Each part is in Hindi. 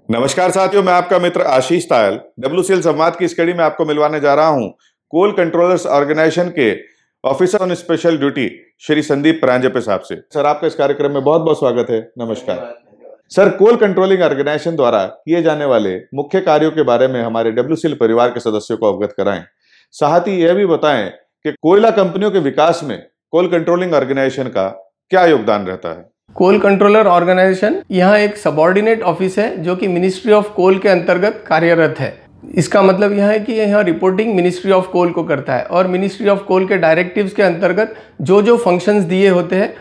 नमस्कार साथियों, मैं आपका मित्र आशीष तायल WCL संवाद की इस कड़ी में आपको मिलवाने जा रहा हूं कोल कंट्रोलर्स ऑर्गेनाइजेशन के officer on special duty Shri Sandeep Paranjpe साहब से। सर, आपका इस कार्यक्रम में बहुत बहुत स्वागत है। नमस्कार सर। कोल कंट्रोलिंग ऑर्गेनाइजेशन द्वारा किए जाने वाले मुख्य कार्यों के बारे में हमारे WCL परिवार के सदस्यों को अवगत कराएं। साथ ही यह भी बताएं कि कोयला कंपनियों के विकास में कोल कंट्रोलिंग ऑर्गेनाइजेशन का क्या योगदान रहता है। कोल कंट्रोलर ऑर्गेनाइजेशन यहाँ एक सबऑर्डिनेट ऑफिस है जो कि मिनिस्ट्री ऑफ कोल के अंतर्गत कार्यरत है। इसका मतलब यह है कि यहाँ रिपोर्टिंग मिनिस्ट्री ऑफ कोल को करता है और मिनिस्ट्री ऑफ कोल के डायरेक्टिव्स के अंतर्गत जो जो फंक्शंस दिए होते हैं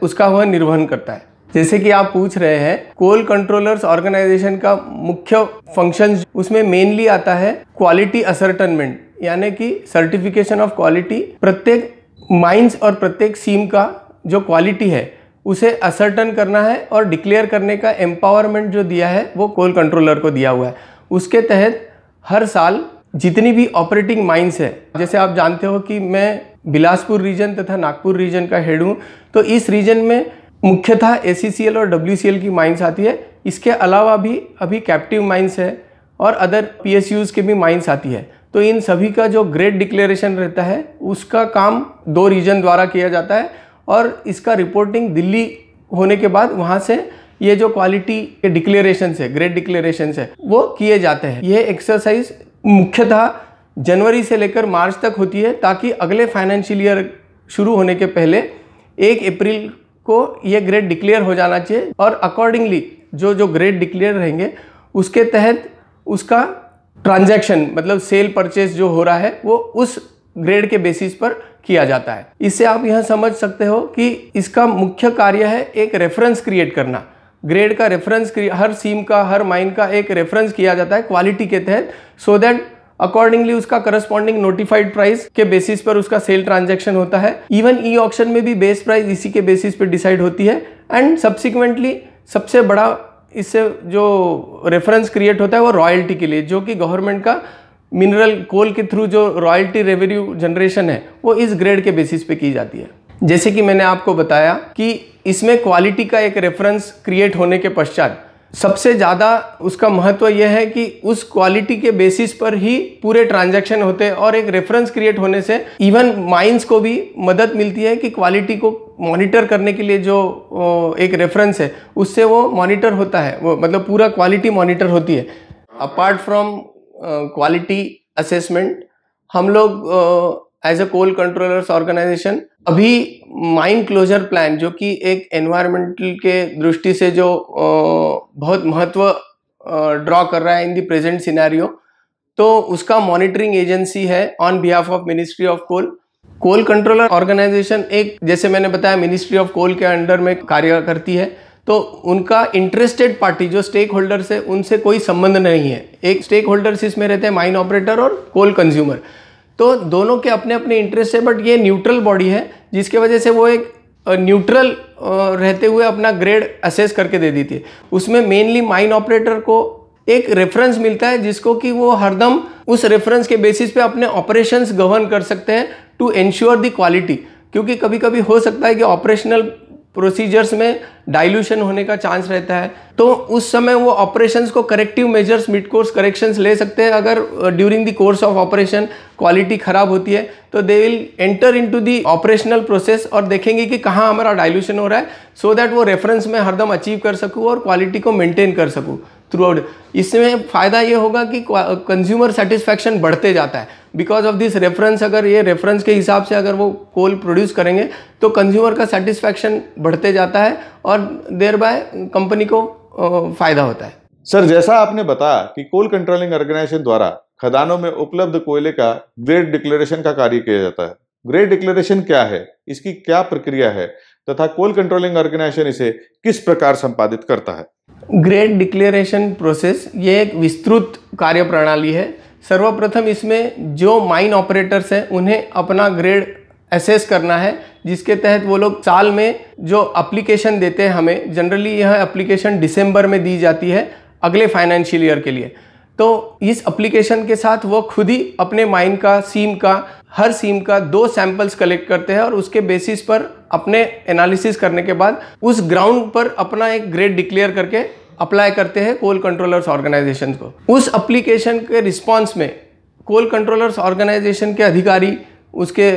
उसका वह निर्वहन करता है। जैसे कि आप पूछ रहे हैं, कोल कंट्रोलर्स ऑर्गेनाइजेशन का मुख्य फंक्शंस उसमें मेनली आता है क्वालिटी असर्टनमेंट, यानी कि सर्टिफिकेशन ऑफ क्वालिटी। प्रत्येक माइंस और प्रत्येक सीम का जो क्वालिटी है उसे असर्टन करना है और डिक्लेयर करने का एम्पावरमेंट जो दिया है वो कोल कंट्रोलर को दिया हुआ है। उसके तहत हर साल जितनी भी ऑपरेटिंग माइंस है, जैसे आप जानते हो कि मैं बिलासपुर रीजन तथा नागपुर रीजन का हेड हूँ, तो इस रीजन में मुख्यतः ACCL और WCL की माइंस आती है। इसके अलावा भी अभी कैप्टिव माइंस है और अदर PSUs के भी माइंस आती है। तो इन सभी का जो ग्रेड डिक्लेरेशन रहता है उसका काम 2 रीजन द्वारा किया जाता है और इसका रिपोर्टिंग दिल्ली होने के बाद वहाँ से ये जो क्वालिटी के डिक्लेरेशंस है, ग्रेड डिक्लेरेशंस है, वो किए जाते हैं। ये एक्सरसाइज मुख्यतः जनवरी से लेकर मार्च तक होती है ताकि अगले फाइनेंशियल ईयर शुरू होने के पहले 1 अप्रैल को ये ग्रेड डिक्लेयर हो जाना चाहिए और अकॉर्डिंगली जो ग्रेड डिक्लेयर रहेंगे उसके तहत उसका ट्रांजैक्शन मतलब सेल परचेज जो हो रहा है वो उस ग्रेड के बेसिस पर किया जाता है। इससे आप यह समझ सकते हो कि इसका मुख्य कार्य है एक रेफरेंस क्रिएट करना। ग्रेड का रेफरेंस, हर सीम का, हर माइन का एक रेफरेंस किया जाता है क्वालिटी के तहत, सो दैट अकॉर्डिंगली उसका करस्पॉन्डिंग नोटिफाइड प्राइस के बेसिस पर उसका सेल ट्रांजैक्शन होता है। इवन ई ऑक्शन में भी बेस प्राइस इसी के बेसिस पर डिसाइड होती है एंड सब्सिक्वेंटली सबसे बड़ा इससे जो रेफरेंस क्रिएट होता है वो रॉयल्टी के लिए, जो कि गवर्नमेंट का मिनरल कोल के थ्रू जो रॉयल्टी रेवेन्यू जनरेशन है वो इस ग्रेड के बेसिस पे की जाती है। जैसे कि मैंने आपको बताया कि इसमें क्वालिटी का एक रेफरेंस क्रिएट होने के पश्चात सबसे ज़्यादा उसका महत्व यह है कि उस क्वालिटी के बेसिस पर ही पूरे ट्रांजैक्शन होते हैं और एक रेफरेंस क्रिएट होने से इवन माइंस को भी मदद मिलती है कि क्वालिटी को मॉनिटर करने के लिए जो एक रेफरेंस है उससे वो मॉनिटर होता है, वो मतलब पूरा क्वालिटी मॉनिटर होती है। अपार्ट फ्रॉम क्वालिटी असेसमेंट, हम लोग as a coal controllers organisation अभी माइन क्लोजर प्लान, जो कि एक एनवायरमेंटल के दृष्टि से जो बहुत महत्व ड्रॉ कर रहा है इन द प्रेजेंट सिनेरियो, तो उसका मॉनिटरिंग एजेंसी है on behalf of ministry of coal. Coal controller organisation एक, जैसे मैंने बताया, मिनिस्ट्री ऑफ कोल के अंडर में कार्य करती है, तो उनका इंटरेस्टेड पार्टी जो स्टेक होल्डर्स है उनसे कोई संबंध नहीं है। एक स्टेक होल्डर्स इसमें रहते हैं माइन ऑपरेटर और कोल कंज्यूमर, तो दोनों के अपने अपने इंटरेस्ट है, बट ये न्यूट्रल बॉडी है जिसके वजह से वो एक न्यूट्रल रहते हुए अपना ग्रेड असेस करके दे देती है। उसमें मेनली माइन ऑपरेटर को एक रेफरेंस मिलता है जिसको कि वो हरदम उस रेफरेंस के बेसिस पे अपने ऑपरेशंस गवर्न कर सकते हैं टू एंश्योर द क्वालिटी, क्योंकि कभी कभी हो सकता है कि ऑपरेशनल प्रोसीजर्स में डाइल्यूशन होने का चांस रहता है, तो उस समय वो ऑपरेशंस को corrective measures, mid course corrections ले सकते हैं। अगर during the course of operation quality खराब होती है तो they will enter into the operational process और देखेंगे कि कहाँ हमारा डाइल्यूशन हो रहा है, सो दैट वो रेफरेंस में हरदम अचीव कर सकूँ और क्वालिटी को मेंटेन कर सकूँ थ्रू आउट। इसमें फ़ायदा ये होगा कि कंज्यूमर सेटिस्फैक्शन बढ़ते जाता है बिकॉज ऑफ दिस रेफरेंस। अगर ये रेफरेंस के हिसाब से अगर वो कोल प्रोड्यूस करेंगे तो कंज्यूमर का सेटिस्फैक्शन बढ़ते जाता है और देयर बाय कंपनी को फ़ायदा होता है। सर, जैसा आपने बताया कि कोल कंट्रोलिंग ऑर्गेनाइजेशन द्वारा खदानों में उपलब्ध कोयले का ग्रेड डिक्लेरेशन का कार्य किया जाता है। ग्रेड डिक्लेरेशन क्या है, इसकी क्या प्रक्रिया है तथा कोल कंट्रोलिंग ऑर्गेनाइजेशन इसे किस प्रकार संपादित करता है। ग्रेड डिक्लेरेशन प्रोसेस ये एक विस्तृत कार्य प्रणाली है। सर्वप्रथम इसमें जो माइन ऑपरेटर्स हैं उन्हें अपना ग्रेड असेस करना है, जिसके तहत वो लोग साल में जो एप्लीकेशन देते हैं, हमें जनरली यह एप्लीकेशन दिसंबर में दी जाती है अगले फाइनेंशियल ईयर के लिए। तो इस एप्लीकेशन के साथ वो खुद ही अपने माइन का, सीम का, हर सीम का 2 सैंपल्स कलेक्ट करते हैं और उसके बेसिस पर अपने एनालिसिस करने के बाद उस ग्राउंड पर अपना एक ग्रेड डिक्लेयर करके अप्लाई करते हैं कोल कंट्रोलर्स ऑर्गेनाइजेशन को। उस एप्लीकेशन के रिस्पांस में कोल कंट्रोलर्स ऑर्गेनाइजेशन के अधिकारी, उसके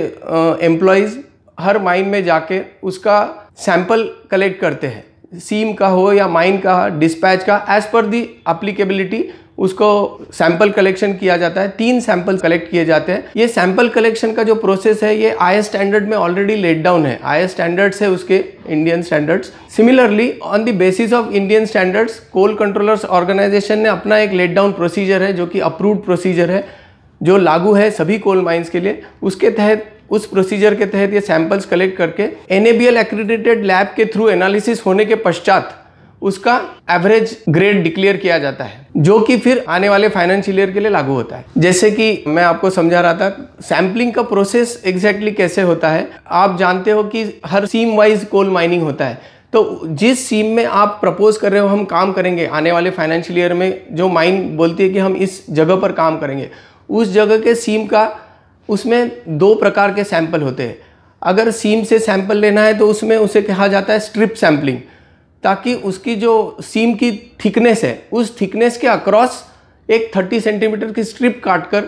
एम्प्लॉयज़ हर माइन में जाके उसका सैंपल कलेक्ट करते हैं, सीम का हो या माइन का, डिस्पैच का, एज पर दी एप्लीकेबिलिटी उसको सैंपल कलेक्शन किया जाता है। 3 सैंपल कलेक्ट किए जाते हैं। ये सैंपल कलेक्शन का जो प्रोसेस है ये IS स्टैंडर्ड में ऑलरेडी लेट डाउन है। IS स्टैंडर्ड्स है उसके, Indian standards. Similarly on the basis of Indian standards coal controllers organisation ने अपना एक लेट डाउन प्रोसीजर है जो कि अप्रूव्ड प्रोसीजर है, जो लागू है सभी कोल माइंस के लिए। उसके तहत, उस प्रोसीजर के तहत ये सैंपल्स कलेक्ट करके NABL एक्रेडिटेड लैब के थ्रू एनालिसिस होने के पश्चात उसका एवरेज ग्रेड डिक्लेयर किया जाता है, जो कि फिर आने वाले फाइनेंशियल ईयर के लिए लागू होता है। जैसे कि मैं आपको समझा रहा था, सैम्पलिंग का प्रोसेस एग्जैक्टली कैसे होता है। आप जानते हो कि हर सीम वाइज कोल माइनिंग होता है, तो जिस सीम में आप प्रपोज कर रहे हो हम काम करेंगे आने वाले फाइनेंशियल ईयर में, जो माइन बोलती है कि हम इस जगह पर काम करेंगे, उस जगह के सीम का, उसमें 2 प्रकार के सैंपल होते हैं। अगर सीम से सैंपल लेना है तो उसमें उसे कहा जाता है स्ट्रिप सैंपलिंग, ताकि उसकी जो सीम की थिकनेस है उस थिकनेस के अक्रॉस एक 30 सेंटीमीटर की स्ट्रिप काटकर,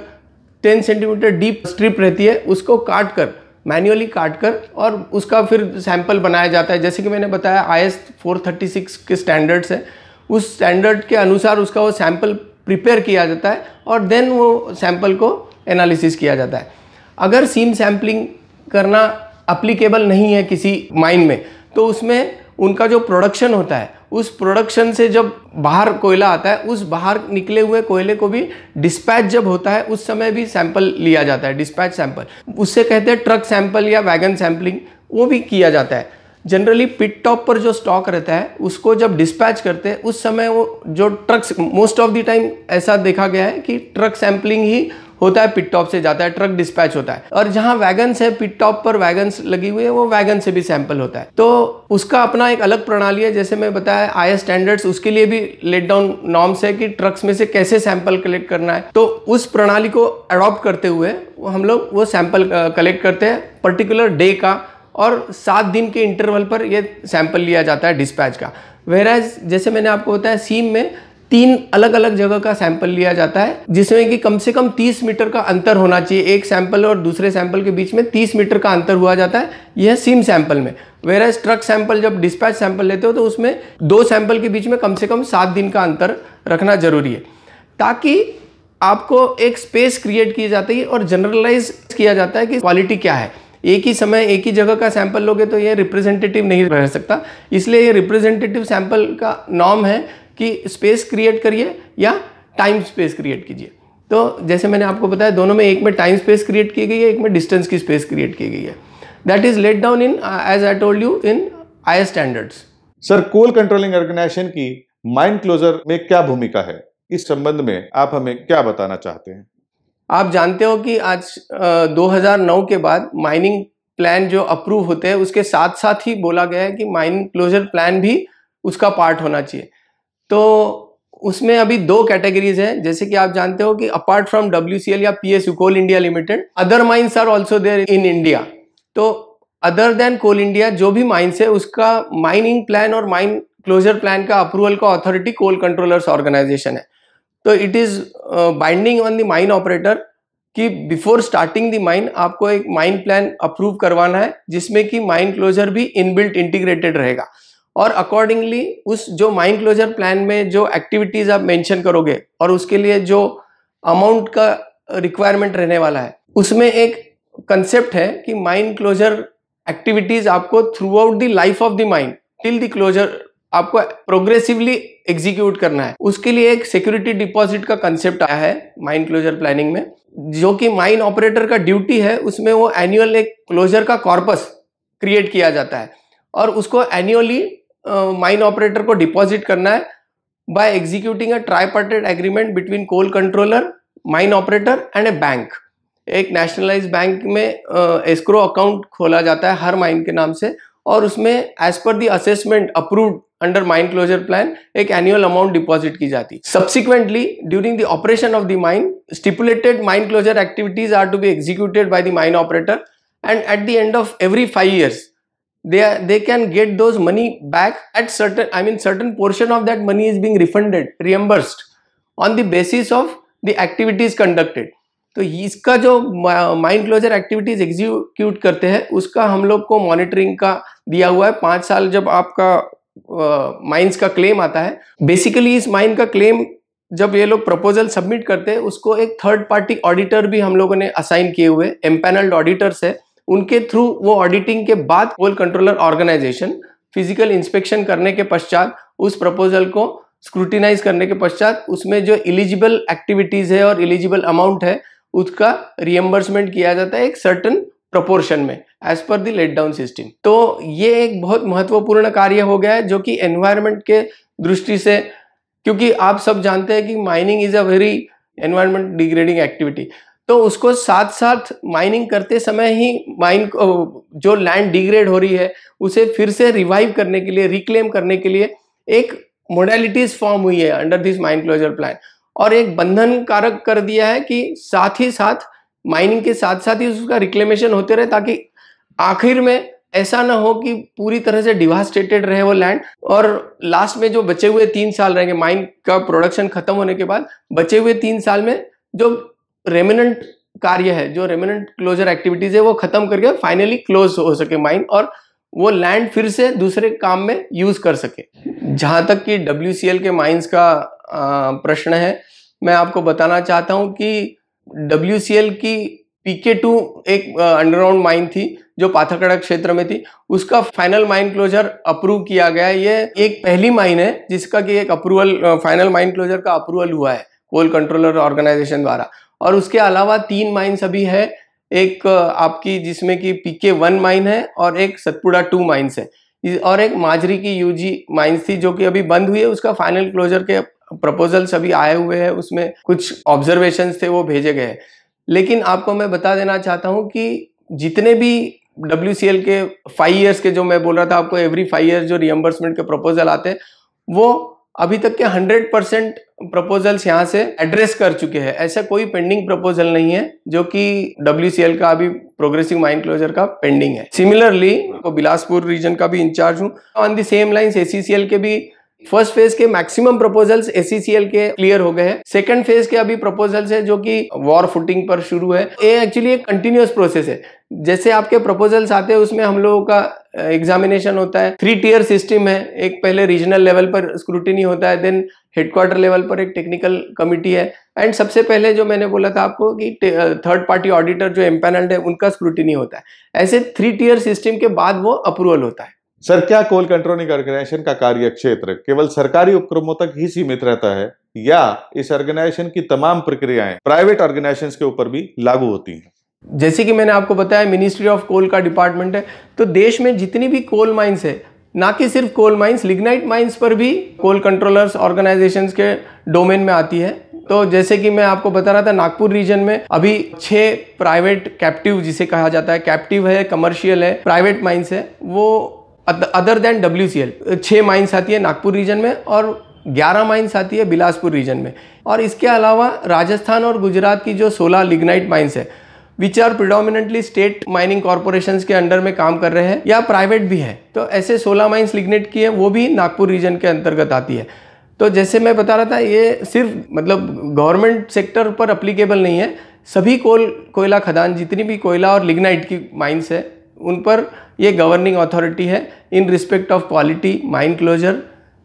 10 सेंटीमीटर डीप स्ट्रिप रहती है, उसको काट कर, मैन्युअली काट कर, और उसका फिर सैंपल बनाया जाता है। जैसे कि मैंने बताया IS 436 के स्टैंडर्ड्स है, उस स्टैंडर्ड के अनुसार उसका वो सैंपल प्रिपेयर किया जाता है और देन वो सैंपल को एनालिसिस किया जाता है। अगर सीम सैंपलिंग करना एप्लीकेबल नहीं है किसी माइन में, तो उसमें उनका जो प्रोडक्शन होता है, उस प्रोडक्शन से जब बाहर कोयला आता है, उस बाहर निकले हुए कोयले को भी डिस्पैच जब होता है उस समय भी सैंपल लिया जाता है, डिस्पैच सैंपल। उससे कहते हैं ट्रक सैंपल या वैगन सैंपलिंग, वो भी किया जाता है। जनरली पिट टॉप पर जो स्टॉक रहता है उसको जब डिस्पैच करते हैं उस समय वो जो trucks, most of the time ऐसा देखा गया है कि ट्रक सैंपलिंग ही होता है, पिट टॉप से जाता है, ट्रक डिस्पैच होता है। और जहां वैगन्स है, पिट टॉप पर वैगन्स लगी हुई है, वो वैगन से भी सैंपल होता है। तो उसका अपना एक अलग प्रणाली है। जैसे मैं बताया IS स्टैंडर्ड्स, उसके लिए भी लेट डाउन नॉर्म्स है कि ट्रक्स में से कैसे सैंपल कलेक्ट करना है। तो उस प्रणाली को अडॉप्ट करते हुए हम लोग वो सैंपल कलेक्ट करते हैं पर्टिकुलर डे का, और 7 दिन के इंटरवल पर ये सैंपल लिया जाता है डिस्पैच का। वेराज जैसे मैंने आपको बताया, सीम में 3 अलग अलग जगह का सैंपल लिया जाता है, जिसमें कि कम से कम 30 मीटर का अंतर होना चाहिए। एक सैंपल और दूसरे सैंपल के बीच में 30 मीटर का अंतर हुआ जाता है, यह सीम सैंपल में। वेराज ट्रक सैंपल जब डिस्पैच सैंपल लेते हो तो उसमें 2 सैंपल के बीच में कम से कम 7 दिन का अंतर रखना जरूरी है, ताकि आपको एक स्पेस क्रिएट की जाती है और जनरलाइज किया जाता है कि क्वालिटी क्या है। एक ही समय एक ही जगह का सैंपल लोगे तो ये रिप्रेजेंटेटिव नहीं रह सकता, इसलिए ये रिप्रेजेंटेटिव सैंपल का नॉर्म है कि स्पेस क्रिएट करिए या टाइम स्पेस क्रिएट कीजिए। तो जैसे मैंने आपको बताया, दोनों में, एक में टाइम स्पेस क्रिएट की गई है, एक में डिस्टेंस की स्पेस क्रिएट की गई है। That is let down in, as I told you, in IS standards. Sir, coal controlling organisation की माइन क्लोजर में क्या भूमिका है, इस संबंध में आप हमें क्या बताना चाहते हैं? आप जानते हो कि आज 2009 के बाद माइनिंग प्लान जो अप्रूव होते हैं उसके साथ साथ ही बोला गया है कि माइनिंग क्लोजर प्लान भी उसका पार्ट होना चाहिए। तो उसमें अभी 2 कैटेगरीज हैं। जैसे कि आप जानते हो कि अपार्ट फ्रॉम WCL या PSU, coal India limited, other mines are also there in India. तो अदर देन कोल इंडिया जो भी माइंस है उसका माइनिंग प्लान और माइन क्लोजर प्लान का अप्रूवल का अथॉरिटी कोल कंट्रोलर्स ऑर्गेनाइजेशन है। तो it is binding on the mine operator कि बिफोर स्टार्टिंग द माइन आपको एक माइन प्लान अप्रूव करवाना है, जिसमें कि माइन क्लोजर भी इनबिल्ट इंटीग्रेटेड रहेगा। और अकॉर्डिंगली उस जो माइन क्लोजर प्लान में जो एक्टिविटीज आप मेंशन करोगे और उसके लिए जो अमाउंट का रिक्वायरमेंट रहने वाला है, उसमें एक कंसेप्ट है कि माइन क्लोजर एक्टिविटीज आपको throughout the life of the mine till the closure आपको प्रोग्रेसिवली एग्जीक्यूट करना है। उसके लिए एक सिक्योरिटी डिपॉजिट का कंसेप्ट आया है माइन क्लोजर प्लानिंग में, जो कि माइन ऑपरेटर का ड्यूटी है। उसमें वो एनुअल एक क्लोजर का कॉर्पस क्रिएट किया जाता है और उसको एनुअली माइन ऑपरेटर को डिपॉजिट करना है by executing a tripartite agreement between coal controller, mine operator and a bank. एक नेशनलाइज्ड बैंक में एस्क्रो अकाउंट खोला जाता है हर माइन के नाम से, और उसमें as per the assessment approved under mine closure plan एक एनुअल अमाउंट डिपॉजिट की जाती है। Subsequently during the operation of the mine, stipulated mine closure activities are to be executed by the mine operator, and at the end of every 5 years they can get those money back at certain portion of that money is being reimbursed on the basis of the activities conducted. तो इसका जो माइन क्लोजर एक्टिविटीज एग्जीक्यूट करते हैं उसका हम लोग को मॉनिटरिंग का दिया हुआ है 5 साल। जब आपका माइंस का क्लेम आता है, बेसिकली इस माइन का क्लेम जब ये लोग प्रपोजल सबमिट करते हैं उसको एक थर्ड पार्टी ऑडिटर भी हम लोगों ने असाइन किए हुए एम्पैनल्ड ऑडिटर्स है, उनके थ्रू वो ऑडिटिंग के बाद कोल कंट्रोलर ऑर्गेनाइजेशन फिजिकल इंस्पेक्शन करने के पश्चात उस प्रपोजल को स्क्रूटिनाइज करने के पश्चात उसमें जो एलिजिबल एक्टिविटीज है और एलिजिबल अमाउंट है उसका रिएम्बर्समेंट किया जाता है एक सर्टेन प्रोपोर्शन में as per the let down system. तो ये एक बहुत महत्वपूर्ण कार्य हो गया है जो कि एनवायरनमेंट के दृष्टि से, क्योंकि आप सब जानते हैं कि mining is a very environment degrading activity, तो उसको साथ साथ माइनिंग करते समय ही माइन जो लैंड डिग्रेड हो रही है उसे फिर से रिवाइव करने के लिए, रिक्लेम करने के लिए एक मोडालिटीज फॉर्म हुई है under this mine closure plan, और एक बंधन कारक कर दिया है कि साथ ही साथ माइनिंग के साथ साथ ही उसका रिक्लेमेशन होते रहे, ताकि आखिर में ऐसा ना हो कि पूरी तरह से डिवास्टेटेड रहे वो लैंड और लास्ट में जो बचे हुए 3 साल रहेंगे माइन का प्रोडक्शन खत्म होने के बाद बचे हुए 3 साल में जो रेमिनेंट कार्य है, जो रेमिनेंट क्लोजर एक्टिविटीज है वो खत्म करके फाइनली क्लोज हो सके माइन और वो लैंड फिर से दूसरे काम में यूज कर सके। जहां तक कि WCL के माइंस का प्रश्न है, मैं आपको बताना चाहता हूं कि WCL की PK2 एक अंडरग्राउंड माइन थी जो पाथरकड़ा क्षेत्र में थी, उसका फाइनल माइन क्लोजर अप्रूव किया गया है। ये एक पहली माइन है जिसका कि एक अप्रूवल, फाइनल माइन क्लोजर का अप्रूवल हुआ है कोल कंट्रोलर ऑर्गेनाइजेशन द्वारा। और उसके अलावा 3 माइन्स अभी है, एक आपकी जिसमें कि PK1 माइन है और एक सतपुड़ा 2 माइन्स है और एक माजरी की UG माइन्स थी जो कि अभी बंद हुई है। उसका फाइनल क्लोजर के प्रपोजल्स अभी आए हुए हैं, उसमें कुछ ऑब्जर्वेशंस थे वो भेजे गए। लेकिन आपको मैं बता देना चाहता हूं कि जितने भी WCL के 5 इयर्स के, जो मैं बोल रहा था आपको, एवरी 5 इयर्स जो रिएम्बर्समेंट के प्रपोजल आते हैं वो अभी तक के 100% प्रपोजल्स यहाँ से एड्रेस कर चुके हैं। ऐसा कोई पेंडिंग प्रपोजल नहीं है जो कि WCL का अभी प्रोग्रेसिव माइन क्लोजर का पेंडिंग है। सिमिलरली बिलासपुर रीजन का भी इंचार्ज हूँ। On the same lines ACCL के भी फर्स्ट फेज के मैक्सिमम प्रपोजल्स ACCL के क्लियर हो गए हैं। सेकंड फेज के अभी प्रपोजल्स है जो कि वॉर फुटिंग पर शुरू है। ये एक्चुअली एक कंटिन्यूअस प्रोसेस है। जैसे आपके प्रपोजल्स आते हैं उसमें हम लोगों का एग्जामिनेशन होता है, 3 टियर सिस्टम है। एक पहले रीजनल लेवल पर स्क्रूटिनी होता है, देन हेडक्वार्टर लेवल पर एक टेक्निकल कमिटी है, एंड सबसे पहले जो मैंने बोला था आपको कि थर्ड पार्टी ऑडिटर जो एम्पैनल्ड है उनका स्क्रूटिनी होता है। ऐसे 3 टियर सिस्टम के बाद वो अप्रूवल होता है। सर, क्या कोल कंट्रोलिंग ऑर्गेनाइजेशन का कार्य क्षेत्र केवल सरकारी उपक्रमों तक ही सीमित रहता है या इस ऑर्गेनाइजेशन की तमाम प्रक्रियाएं प्राइवेट ऑर्गेनाइजेशंस के ऊपर भी लागू होती हैं? जैसे कि मैंने आपको बताया मिनिस्ट्री ऑफ कोल का डिपार्टमेंट है, तो देश में जितनी भी कोल माइंस है, ना कि सिर्फ कोल माइंस, लिग्नाइट माइंस पर भी कोल कंट्रोलर्स ऑर्गेनाइजेशंस के डोमेन में आती है। तो जैसे कि मैं आपको बता रहा था, नागपुर रीजन में अभी 6 प्राइवेट कैप्टिव, जिसे कहा जाता है, कैप्टिव है, कमर्शियल है, प्राइवेट माइंस है, वो अदर देन WCL 6 माइंस आती है नागपुर रीजन में और 11 माइंस आती है बिलासपुर रीजन में। और इसके अलावा राजस्थान और गुजरात की जो 16 लिग्नाइट माइंस है which are predominantly state mining corporations के अंडर में काम कर रहे हैं या प्राइवेट भी है, तो ऐसे 16 माइंस लिग्नेट की है, वो भी नागपुर रीजन के अंतर्गत आती है। तो जैसे मैं बता रहा था, ये सिर्फ मतलब गवर्नमेंट सेक्टर पर अप्लीकेबल नहीं है, सभी कोयला खदान, जितनी भी कोयला और लिग्नाइट की माइंस है उन पर ये गवर्निंग अथॉरिटी है in respect of quality, mine closure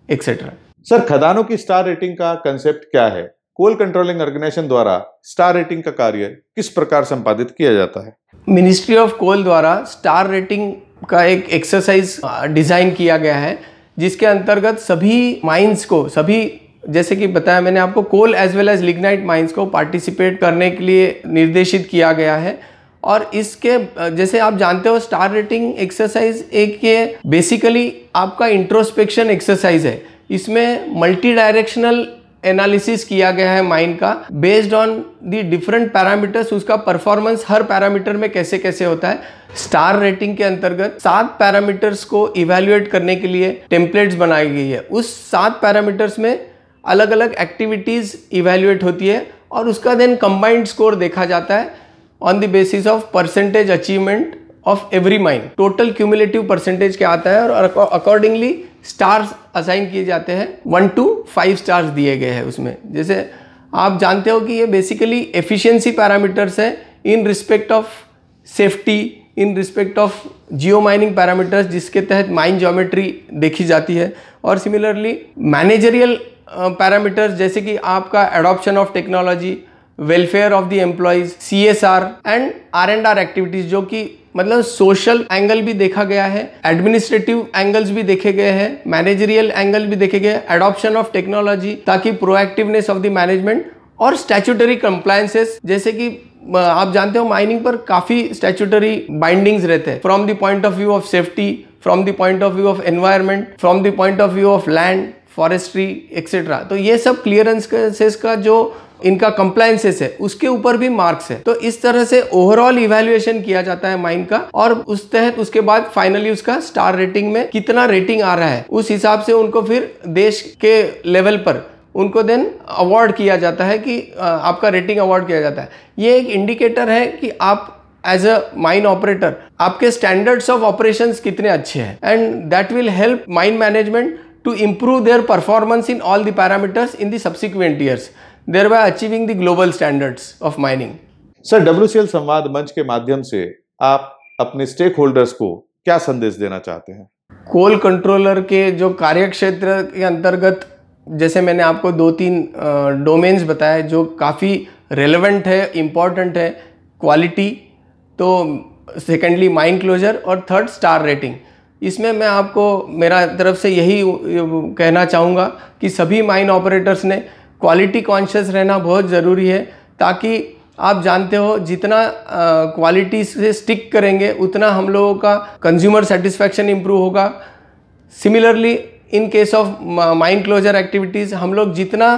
etcetera. Sir, खदानों की स्टार रेटिंग का कंसेप्ट क्या है? कोल कंट्रोलिंग ऑर्गेनाइजेशन द्वारा स्टार रेटिंग का कार्य किस प्रकार संपादित किया जाता है? मिनिस्ट्री ऑफ कोल द्वारा स्टार रेटिंग का एक एक्सरसाइज डिजाइन किया गया है जिसके अंतर्गत सभी माइंस को, सभी जैसे कि बताया मैंने आपको, coal as well as lignite mines को पार्टिसिपेट करने के लिए निर्देशित किया गया है। और इसके जैसे आप जानते हो, स्टार रेटिंग एक्सरसाइज एक ये बेसिकली आपका इंट्रोस्पेक्शन एक्सरसाइज है। इसमें मल्टी डायरेक्शनल एनालिसिस किया गया है माइन का, based on the different parameters, उसका परफॉर्मेंस हर पैरामीटर में कैसे कैसे होता है। स्टार रेटिंग के अंतर्गत 7 पैरामीटर्स को इवैल्यूएट करने के लिए टेम्पलेट्स बनाई गई है। उस 7 पैरामीटर्स में अलग अलग एक्टिविटीज इवैल्यूएट होती है और उसका देन कंबाइंड स्कोर देखा जाता है on the basis of percentage achievement of every mine, total cumulative percentage क्या आता है और अकॉर्डिंगली स्टार्स असाइन किए जाते हैं, 1 to 5 स्टार्स दिए गए हैं उसमें। जैसे आप जानते हो कि ये बेसिकली एफिशिएंसी पैरामीटर्स है in respect of safety, in respect of Jio mining parameters जिसके तहत माइन ज्योमेट्री देखी जाती है, और सिमिलरली मैनेजरियल पैरामीटर्स जैसे कि आपका adoption of technology, welfare of the employees, CSR and R&R activities, जो कि मतलब सोशल एंगल भी देखा गया है, एडमिनिस्ट्रेटिव एंगल्स भी देखे गए हैं, मैनेजरियल एंगल भी देखे गए, एडॉप्शन ऑफ टेक्नोलॉजी ताकि प्रोएक्टिवनेस ऑफ द मैनेजमेंट, और स्टैट्यूटरी कंप्लायंसेस जैसे कि आप जानते हो माइनिंग पर काफी स्टैट्यूटरी बाइंडिंग्स रहते हैं from the point of view of safety, from the point of view of environment, from the point of view of land, forestry etcetera. तो ये सब क्लियरेंसेस का जो इनका कंप्लायंसेस है उसके ऊपर भी मार्क्स है। तो इस तरह से ओवरऑल इवैल्यूएशन किया जाता है माइन का, और उस तहत उसके बाद फाइनली उसका स्टार रेटिंग में कितना रेटिंग आ रहा है उस हिसाब से उनको फिर देश के लेवल पर उनको देन अवार्ड किया जाता है कि आपका रेटिंग अवार्ड किया जाता है। ये एक इंडिकेटर है कि आप एज अ माइन ऑपरेटर आपके स्टैंडर्ड्स ऑफ ऑपरेशंस कितने अच्छे हैं, and that will help mine management to improve their performance in all the parameters in the subsequent years, thereby achieving the global standards of mining. Sir, WCL संवाद मंच के माध्यम से आप अपने स्टेक होल्डर्स को क्या संदेश देना चाहते हैं? कोल कंट्रोलर के जो कार्यक्षेत्र के अंतर्गत जैसे मैंने आपको 2-3 डोमेन्स बताए जो काफ़ी रेलेवेंट है, इम्पॉर्टेंट है, क्वालिटी, तो सेकेंडली माइन क्लोजर, और थर्ड स्टार रेटिंग। इसमें मैं आपको मेरा तरफ से यही कहना चाहूँगा कि सभी माइन ऑपरेटर्स ने क्वालिटी कॉन्शियस रहना बहुत ज़रूरी है, ताकि आप जानते हो जितना क्वालिटी से स्टिक करेंगे उतना हम लोगों का कंज्यूमर सेटिस्फैक्शन इम्प्रूव होगा। Similarly in case of mine closure activities, हम लोग जितना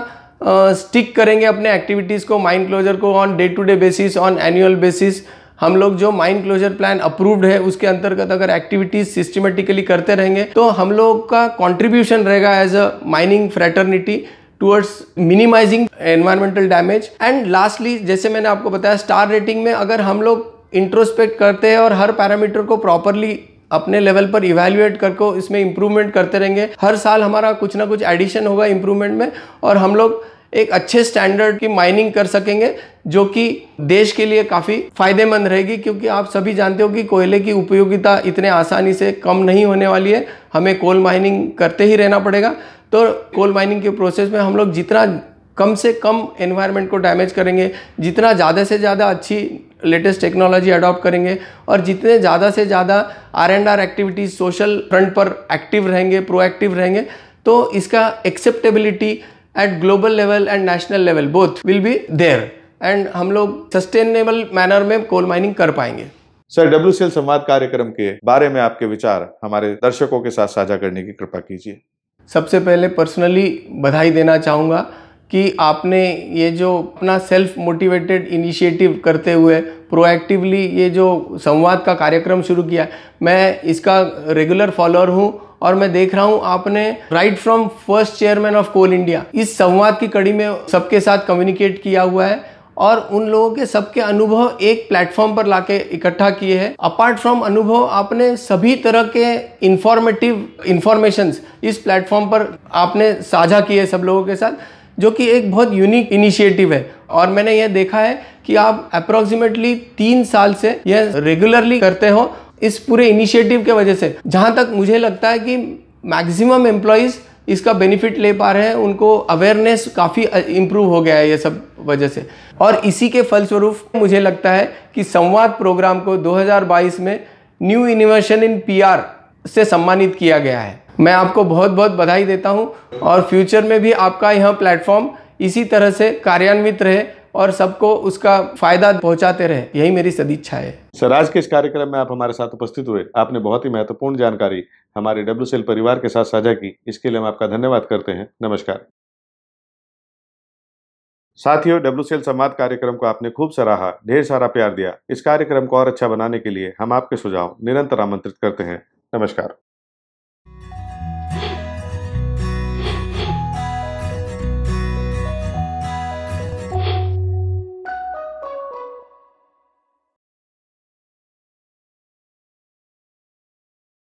स्टिक करेंगे अपने एक्टिविटीज़ को, माइन क्लोजर को on day to day basis, on annual basis, हम लोग जो माइन क्लोजर प्लान अप्रूव्ड है उसके अंतर्गत अगर एक्टिविटीज सिस्टमेटिकली करते रहेंगे तो हम लोग का कंट्रीब्यूशन रहेगा as a mining fraternity towards minimising environmental damage. And lastly, जैसे मैंने आपको बताया, स्टार रेटिंग में अगर हम लोग इंट्रोस्पेक्ट करते हैं और हर पैरामीटर को प्रॉपरली अपने लेवल पर इवैल्यूएट करके इसमें इंप्रूवमेंट करते रहेंगे, हर साल हमारा कुछ ना कुछ एडिशन होगा इंप्रूवमेंट में, और हम लोग एक अच्छे स्टैंडर्ड की माइनिंग कर सकेंगे जो कि देश के लिए काफ़ी फायदेमंद रहेगी। क्योंकि आप सभी जानते हो कि कोयले की उपयोगिता इतने आसानी से कम नहीं होने वाली है, हमें कोल माइनिंग करते ही रहना पड़ेगा। तो कोल माइनिंग के प्रोसेस में हम लोग जितना कम से कम एनवायरनमेंट को डैमेज करेंगे, जितना ज़्यादा से ज़्यादा अच्छी लेटेस्ट टेक्नोलॉजी अडॉप्ट करेंगे, और जितने ज़्यादा से ज़्यादा R&R एक्टिविटीज़ सोशल फ्रंट पर एक्टिव रहेंगे, प्रोएक्टिव रहेंगे, तो इसका acceptability at global level and national level both will be there, and हम लोग सस्टेनेबल मैनर में कोल माइनिंग कर पाएंगे। सर, WCL संवाद कार्यक्रम के बारे में आपके विचार हमारे दर्शकों के साथ साझा करने की कृपा कीजिए। सबसे पहले पर्सनली बधाई देना चाहूँगा कि आपने ये जो अपना सेल्फ मोटिवेटेड इनिशिएटिव करते हुए प्रोएक्टिवली ये जो संवाद का कार्यक्रम शुरू किया, मैं इसका रेगुलर फॉलोअर हूँ, और मैं देख रहा हूँ आपने right from first chairman of coal India इस संवाद की कड़ी में सबके साथ कम्युनिकेट किया हुआ है, और उन लोगों के सबके अनुभव एक प्लेटफॉर्म पर लाके इकट्ठा किए हैं। अपार्ट फ्रॉम अनुभव, आपने सभी तरह के इंफॉर्मेशंस इस प्लेटफॉर्म पर आपने साझा किए सब लोगों के साथ, जो कि एक बहुत यूनिक इनिशिएटिव है। और मैंने ये देखा है कि आप अप्रोक्सीमेटली 3 साल से यह रेगुलरली करते हो इस पूरे इनिशिएटिव के वजह से। जहाँ तक मुझे लगता है कि मैक्सिमम एम्प्लॉयज़ इसका बेनिफिट ले पा रहे हैं, उनको अवेयरनेस काफ़ी इम्प्रूव हो गया है ये सब वजह से, और इसी के फलस्वरूप मुझे लगता है कि संवाद प्रोग्राम को 2022 में न्यू इनोवेशन इन PR से सम्मानित किया गया है। मैं आपको बहुत बहुत बधाई देता हूं, और फ्यूचर में भी आपका यह प्लेटफॉर्म इसी तरह से कार्यान्वित रहे और सबको उसका फायदा पहुंचाते रहे, यही मेरी सदिच्छा है। सर, आज के इस कार्यक्रम में आप हमारे साथ उपस्थित हुए, आपने बहुत ही महत्वपूर्ण जानकारी हमारे WCL परिवार के साथ साझा की, इसके लिए हम आपका धन्यवाद करते हैं। नमस्कार। साथियों, WCL संवाद कार्यक्रम को आपने खूब सराहा, ढेर सारा प्यार दिया। इस कार्यक्रम को और अच्छा बनाने के लिए हम आपके सुझाव निरंतर आमंत्रित करते हैं। नमस्कार।